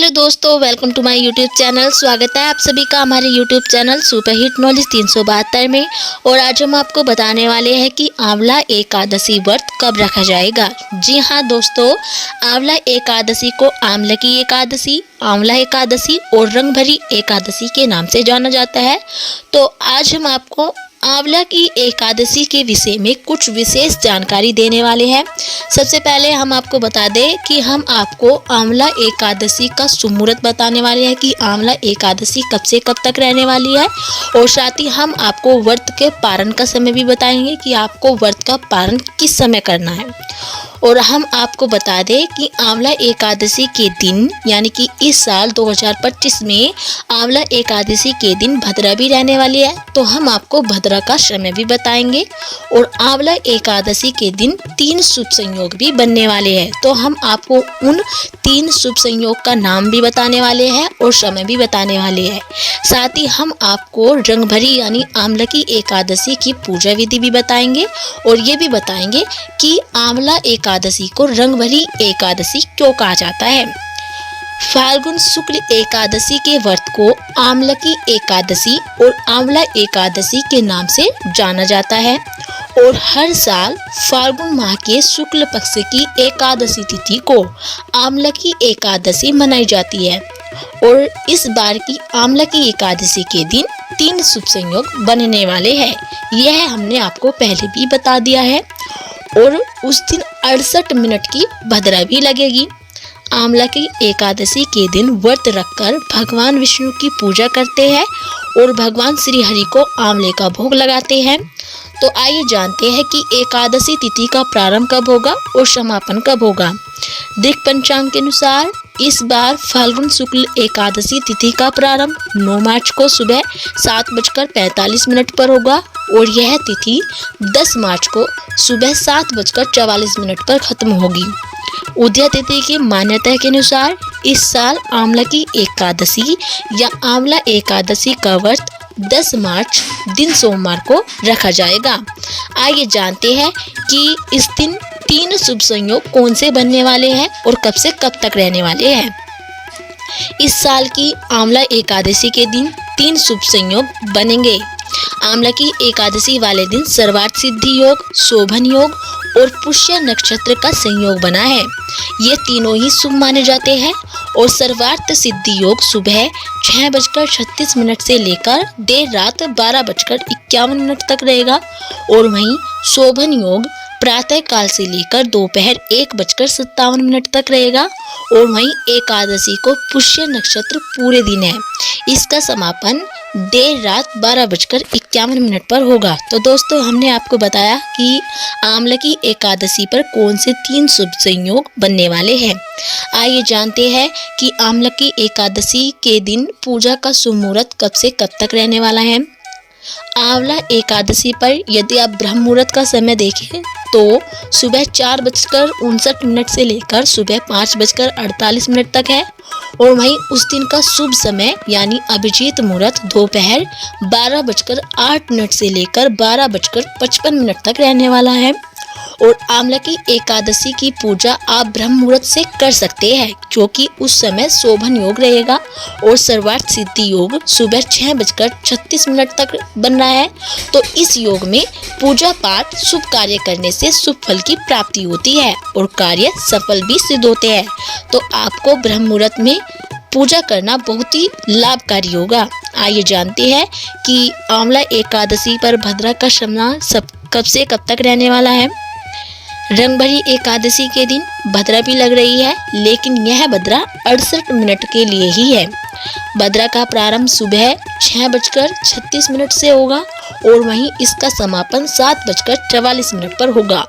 Hello दोस्तों, welcome to my YouTube channel. स्वागत है आप सभी का हमारे YouTube channel super hit knowledge 372 में। और आज हम आपको बताने वाले हैं कि आंवला एकादशी व्रत कब रखा जाएगा। जी हाँ दोस्तों, आंवला एकादशी को आंवला की एकादशी, आंवला एकादशी और रंग भरी एकादशी के नाम से जाना जाता है। तो आज हम आपको आंवला की एकादशी के विषय में कुछ विशेष जानकारी देने वाले हैं। सबसे पहले हम आपको बता दें कि हम आपको आंवला एकादशी का शुभ मुहूर्त बताने वाले हैं कि आंवला एकादशी कब से कब तक रहने वाली है। और साथ ही हम आपको व्रत के पारण का समय भी बताएंगे कि आपको व्रत का पारण किस समय करना है। और हम आपको बता दें कि आंवला एकादशी के दिन यानी कि इस साल 2025 में आंवला एकादशी के दिन भद्रा भी रहने वाली है, तो हम आपको भद्रा का समय भी बताएंगे। और आंवला एकादशी के दिन 3 शुभ संयोग भी बनने वाले हैं, तो हम आपको उन 3 शुभ संयोग का नाम भी बताने वाले हैं और समय भी बताने वाले हैं। साथ ही हम आपको रंग भरी यानी आंवला की एकादशी की पूजा विधि भी बताएंगे और ये भी बताएंगे कि आंवला एकादशी को रंग भरी एकादशी क्यों कहा जाता है। फाल्गुन शुक्ल एकादशी के व्रत को आंवला की एकादशी और आंवला एकादशी के नाम से जाना जाता है। और हर साल फाल्गुन माह के शुक्ल पक्ष की एकादशी तिथि को आंवला की एकादशी मनाई जाती है। और इस बार की आंवला की एकादशी के दिन 3 शुभ संयोग बनने वाले हैं, यह हमने आपको पहले भी बता दिया है। और उस दिन 68 मिनट की भद्रा भी लगेगी। आंवला की एकादशी के दिन व्रत रखकर भगवान विष्णु की पूजा करते हैं और भगवान श्री हरि को आंवले का भोग लगाते हैं। तो आइए जानते हैं कि एकादशी तिथि का प्रारंभ कब होगा और समापन कब होगा। दिक पंचांग के अनुसार इस बार फाल्गुन शुक्ल एकादशी तिथि का प्रारंभ 9 मार्च को सुबह 7:45 पर होगा और यह तिथि 10 मार्च को सुबह 7:44 पर खत्म होगी। उदय तिथि की मान्यता के अनुसार इस साल आंवला की एकादशी या आंवला एकादशी का व्रत 10 मार्च दिन सोमवार को रखा जाएगा। आइए जानते हैं कि इस दिन 3 शुभ संयोग कौन से बनने वाले हैं और कब से कब तक रहने वाले हैं। इस साल की आंवला एकादशी के दिन 3 शुभ संयोग बनेंगे। आंवला की एकादशी वाले दिन सर्वार्थ सिद्धि योग, शोभन योग और पुष्य नक्षत्र का संयोग बना है। ये तीनों ही शुभ माने जाते हैं। और सर्वार्थ सिद्धि योग सुबह 6:36 से लेकर देर रात 12:51 तक रहेगा। और वहीं शोभन योग प्रातः काल से लेकर दोपहर 1:57 तक रहेगा। और वहीं एकादशी को पुष्य नक्षत्र पूरे दिन है। इसका समापन देर रात 12:51 पर होगा। तो दोस्तों, हमने आपको बताया कि आंवला की एकादशी पर कौन से 3 शुभ संयोग बनने वाले हैं। आइए जानते हैं कि आंवला की एकादशी के दिन पूजा का शुभ मुहूर्त कब से कब तक रहने वाला है। आंवला एकादशी पर यदि आप ब्रह्म मुहूर्त का समय देखें तो सुबह 4:59 से लेकर सुबह 5:48 तक है। और वहीं उस दिन का शुभ समय यानी अभिजीत मुहूर्त दोपहर 12:08 से लेकर 12:55 तक रहने वाला है। और आंवला की एकादशी की पूजा आप ब्रह्म मुहूर्त से कर सकते हैं, क्योंकि उस समय शोभन योग रहेगा और सर्वार्थ सिद्धि योग सुबह 6:36 तक बन रहा है। तो इस योग में पूजा पाठ शुभ कार्य करने से शुभ फल की प्राप्ति होती है और कार्य सफल भी सिद्ध होते हैं। तो आपको ब्रह्म मुहूर्त में पूजा करना बहुत ही लाभकारी होगा। आइए जानते हैं कि आंवला एकादशी पर भद्रा का समय कब से कब तक रहने वाला है। रंग भरी एकादशी के दिन भद्रा भी लग रही है, लेकिन यह भद्रा 68 मिनट के लिए ही है। भद्रा का प्रारंभ सुबह 6:36 से होगा और वहीं इसका समापन 7:44 पर होगा।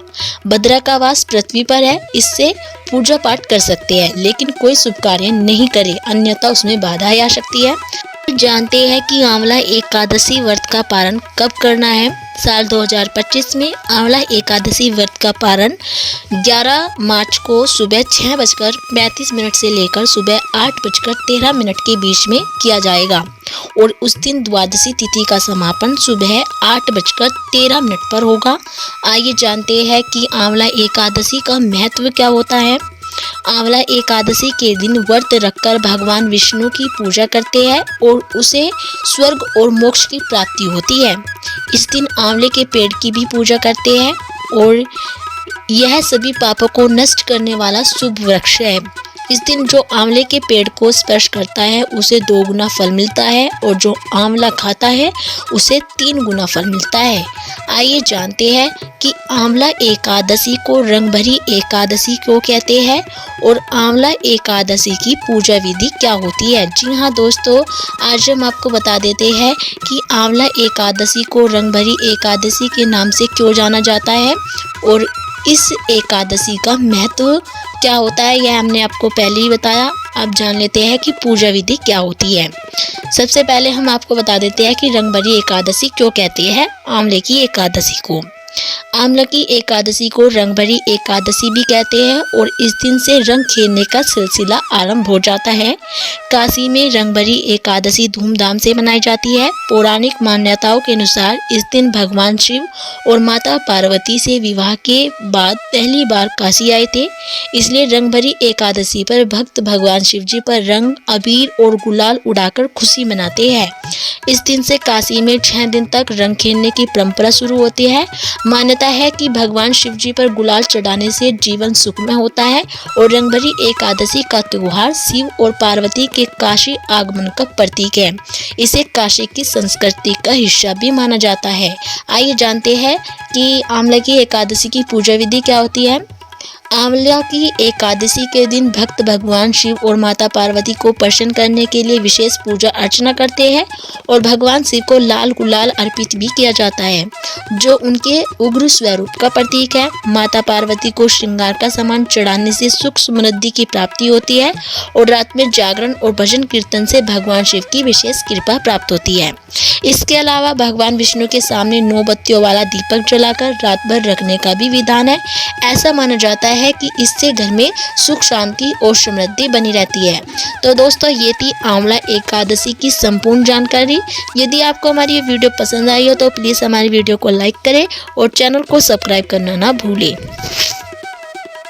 भद्रा का वास पृथ्वी पर है, इससे पूजा पाठ कर सकते हैं, लेकिन कोई शुभ कार्य नहीं करे, अन्यथा उसमें बाधा आ सकती है। जानते हैं कि आंवला एकादशी व्रत का पारण कब करना है। साल 2025 में आंवला एकादशी व्रत का पारण 11 मार्च को सुबह 6:35 से लेकर सुबह 8:13 के बीच में किया जाएगा। और उस दिन द्वादशी तिथि का समापन सुबह 8:13 पर होगा। आइए जानते हैं कि आंवला एकादशी का महत्व क्या होता है। आंवला एकादशी के दिन व्रत रखकर भगवान विष्णु की पूजा करते हैं और उसे स्वर्ग और मोक्ष की प्राप्ति होती है। इस दिन आंवले के पेड़ की भी पूजा करते हैं और यह सभी पापों को नष्ट करने वाला शुभ वृक्ष है। इस दिन जो आंवले के पेड़ को स्पर्श करता है उसे 2 गुना फल मिलता है और जो आंवला खाता है उसे 3 गुना फल मिलता है। आइए जानते हैं कि आंवला एकादशी को रंगभरी एकादशी क्यों कहते हैं और आंवला एकादशी की पूजा विधि क्या होती है। जी हाँ दोस्तों, आज हम आपको बता देते हैं कि आंवला एकादशी को रंगभरी एकादशी के नाम से क्यों जाना जाता है और इस एकादशी का महत्व क्या होता है, यह हमने आपको पहले ही बताया। अब जान लेते हैं कि पूजा विधि क्या होती है। सबसे पहले हम आपको बता देते हैं कि रंगभरी एकादशी क्यों कहते हैं आंवले की एकादशी को। आंवला की एकादशी को रंगभरी एकादशी भी कहते हैं और इस दिन से रंग खेलने का सिलसिला आरंभ हो जाता है। काशी में रंगभरी एकादशी धूमधाम से मनाई जाती है। पौराणिक मान्यताओं के अनुसार इस दिन भगवान शिव और माता पार्वती से विवाह के बाद पहली बार काशी आए थे, इसलिए रंगभरी एकादशी पर भक्त भगवान शिव जी पर रंग, अबीर और गुलाल उड़ाकर खुशी मनाते हैं। इस दिन से काशी में 6 दिन तक रंग खेलने की परंपरा शुरू होती है। मान्यता है कि भगवान शिव जी पर गुलाल चढ़ाने से जीवन सुखमय होता है और रंगभरी एकादशी का त्योहार शिव और पार्वती के काशी आगमन का प्रतीक है। इसे काशी की संस्कृति का हिस्सा भी माना जाता है। आइए जानते हैं कि आंवला की एकादशी की पूजा विधि क्या होती है। आंवला की एकादशी के दिन भक्त भगवान शिव और माता पार्वती को प्रसन्न करने के लिए विशेष पूजा अर्चना करते हैं और भगवान शिव को लाल गुलाल अर्पित भी किया जाता है, जो उनके उग्र स्वरूप का प्रतीक है। माता पार्वती को श्रृंगार का सामान चढ़ाने से सुख समृद्धि की प्राप्ति होती है और रात में जागरण और भजन कीर्तन से भगवान शिव की विशेष कृपा प्राप्त होती है। इसके अलावा भगवान विष्णु के सामने 9 बत्तियों वाला दीपक जलाकर रात भर रखने का भी विधान है। ऐसा माना जाता है कि इससे घर में सुख, शांति और समृद्धि बनी रहती है। तो दोस्तों, ये थी आंवला एकादशी की संपूर्ण जानकारी। यदि आपको हमारी ये वीडियो पसंद आई हो तो प्लीज़ हमारी वीडियो को लाइक करें और चैनल को सब्सक्राइब करना ना भूलें।